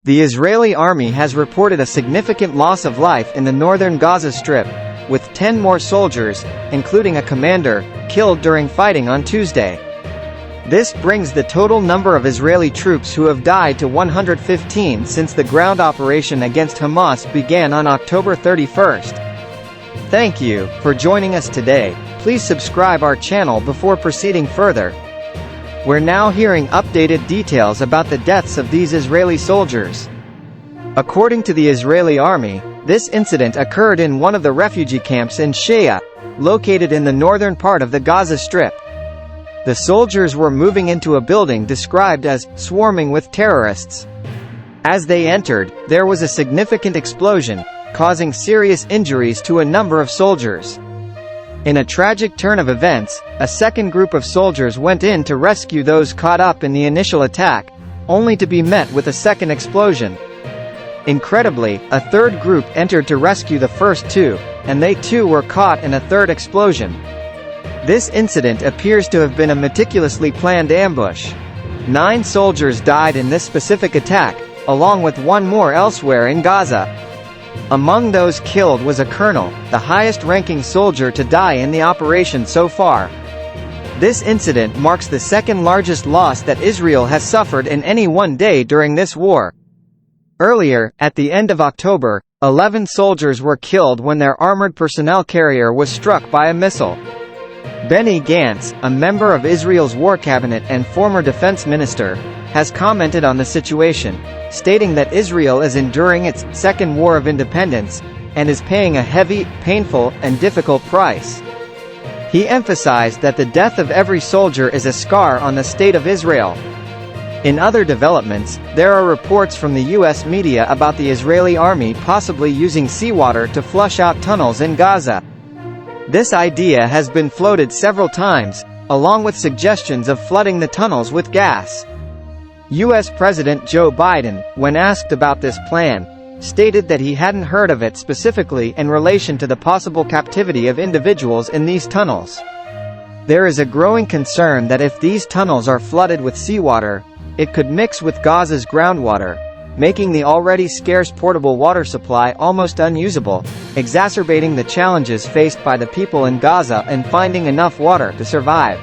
The Israeli army has reported a significant loss of life in the northern Gaza Strip, with 10 more soldiers, including a commander, killed during fighting on Tuesday. This brings the total number of Israeli troops who have died to 115 since the ground operation against Hamas began on October 31st. Thank you for joining us today. Please subscribe our channel before proceeding further. We're now hearing updated details about the deaths of these Israeli soldiers. According to the Israeli army, this incident occurred in one of the refugee camps in Shea, located in the northern part of the Gaza Strip. The soldiers were moving into a building described as swarming with terrorists. As they entered, there was a significant explosion, causing serious injuries to a number of soldiers. In a tragic turn of events, a second group of soldiers went in to rescue those caught up in the initial attack, only to be met with a second explosion. Incredibly, a third group entered to rescue the first two, and they too were caught in a third explosion. This incident appears to have been a meticulously planned ambush. 9 soldiers died in this specific attack, along with 1 more elsewhere in Gaza. Among those killed was a colonel, the highest-ranking soldier to die in the operation so far. This incident marks the second-largest loss that Israel has suffered in any one day during this war. Earlier, at the end of October, 11 soldiers were killed when their armored personnel carrier was struck by a missile. Benny Gantz, a member of Israel's war cabinet and former defense minister, has commented on the situation, stating that Israel is enduring its second war of independence, and is paying a heavy, painful, and difficult price. He emphasized that the death of every soldier is a scar on the state of Israel. In other developments, there are reports from the U.S. media about the Israeli army possibly using seawater to flush out tunnels in Gaza. This idea has been floated several times, along with suggestions of flooding the tunnels with gas. U.S. President Joe Biden, when asked about this plan, stated that he hadn't heard of it specifically in relation to the possible captivity of individuals in these tunnels. There is a growing concern that if these tunnels are flooded with seawater, it could mix with Gaza's groundwater, making the already scarce portable water supply almost unusable, exacerbating the challenges faced by the people in Gaza in finding enough water to survive.